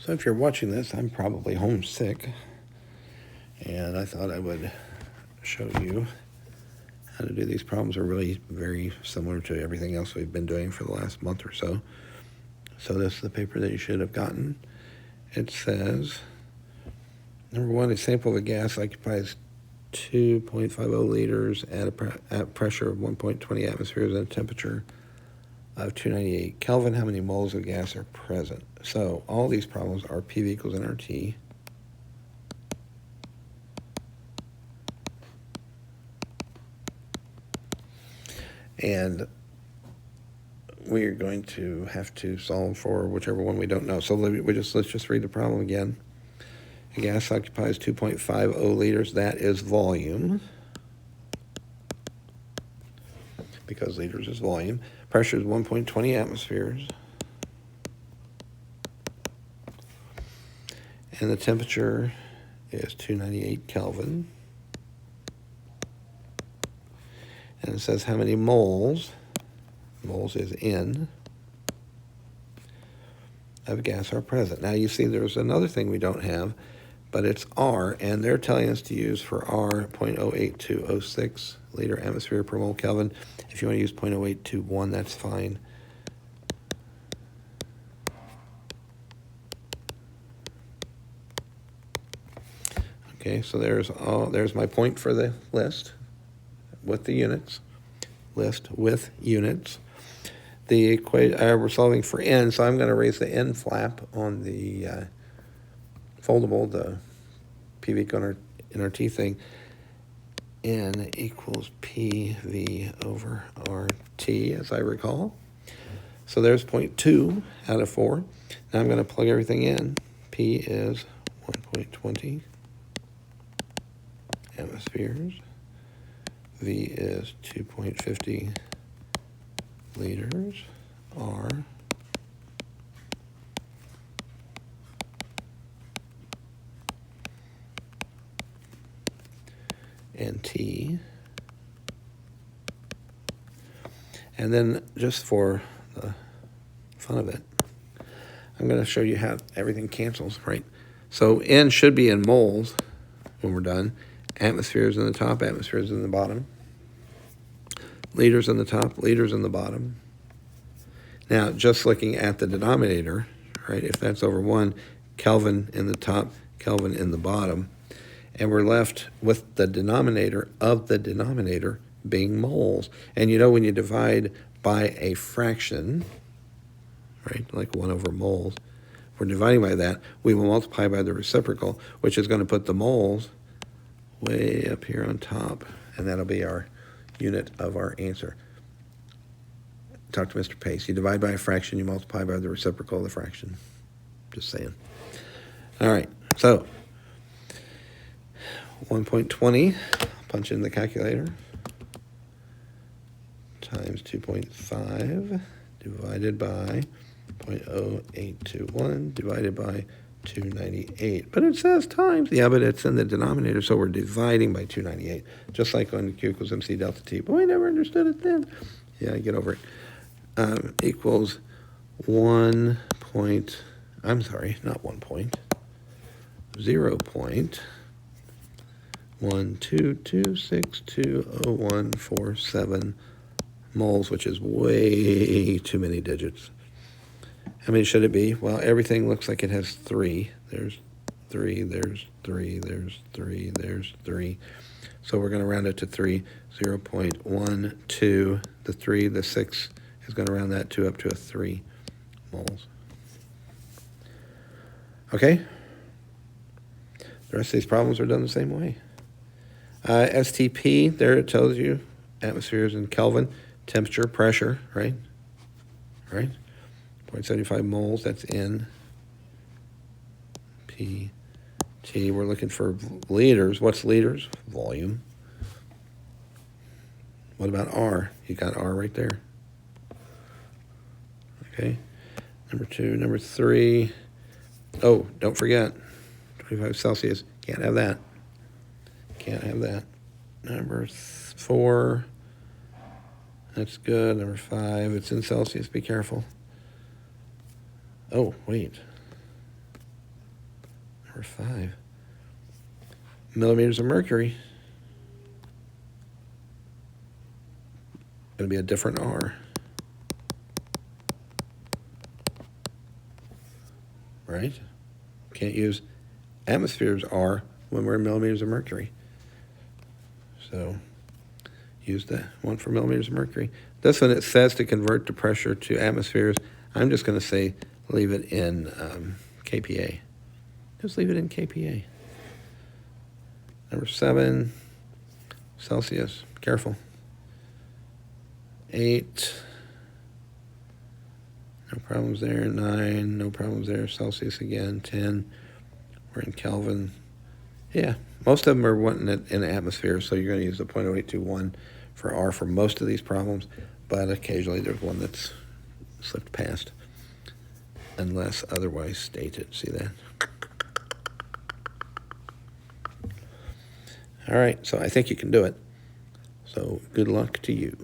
So if you're watching this, I'm probably homesick, and I thought I would show you how to do these problems. Are really very similar to everything else we've been doing for the last month or so. So this is the paper that you should have gotten. It says, number one, a sample of a gas occupies 2.50 liters at pressure of 1.20 atmospheres and a temperature of 298 Kelvin. How many moles of gas are present? So all these problems are PV equals nRT. And we're going to have to solve for whichever one we don't know. So let's just read the problem again. A gas occupies 2.50 liters. That is volume, because liters is volume. Pressure is 1.20 atmospheres. And the temperature is 298 Kelvin. And it says how many moles is in, of gas are present. Now you see there's another thing we don't have, but it's R, and they're telling us to use for R 0.08206 liter atmosphere per mole Kelvin. If you want to use 0.0821, that's fine. Okay, so there's my point for the list with the units. List with units. We're solving for N, so I'm going to raise the N flap on the foldable, the PV nRT thing. N equals PV over RT, as I recall. So there's 0.2 out of 4. Now I'm going to plug everything in. P is 1.20 atmospheres. V is 2.50 liters. R and T. And then, just for the fun of it, I'm going to show you how everything cancels, right? So N should be in moles when we're done. Atmospheres in the top, atmospheres in the bottom. Liters in the top, liters in the bottom. Now, just looking at the denominator, right, if that's over 1, Kelvin in the top, Kelvin in the bottom. And we're left with the denominator of the denominator being moles. And you know, when you divide by a fraction, right, like 1 over moles, we're dividing by that, we will multiply by the reciprocal, which is going to put the moles way up here on top, and that'll be our unit of our answer. Talk to Mr. Pace. You divide by a fraction, you multiply by the reciprocal of the fraction. Just saying. All right, so 1.20, punch in the calculator, times 2.5 divided by 0.0821 divided by 298. But it says times. Yeah, but it's in the denominator, so we're dividing by 298, just like on Q equals MC delta T. But we never understood it then. Yeah, get over it. Equals 1 point, I'm sorry, not 1 point, 0.1226200147 moles, which is way too many digits. How many should it be? Well, everything looks like it has 3. There's 3, there's 3, there's 3, there's 3. So we're going to round it to 3. 0.12, the 3, the 6 is going to round that 2 up to a 3 moles. Okay? The rest of these problems are done the same way. STP, there it tells you atmospheres in Kelvin, temperature, pressure, right? Right? 0.75 moles, that's N. P, T, we're looking for liters. What's liters? Volume. What about R? You got R right there. Okay. Number 2, number 3. Oh, don't forget, 25 Celsius. Can't have that. Can't have that. Number 4. That's good. Number 5. It's in Celsius. Be careful. Oh, wait. Or 5 millimeters of mercury. Going to be a different R. Right? Can't use atmospheres R when we're in millimeters of mercury. So use the one for millimeters of mercury. This one, it says to convert the pressure to atmospheres. I'm just going to say leave it in kPa. Just leave it in kPa. Number 7, Celsius. Careful. 8. No problems there. 9. No problems there. Celsius again. 10. We're in Kelvin. Yeah, most of them are wanting it in the atmosphere, so you're going to use the 0.0821 for R for most of these problems, but occasionally there's one that's slipped past, unless otherwise stated. See that? All right, so I think you can do it. So good luck to you.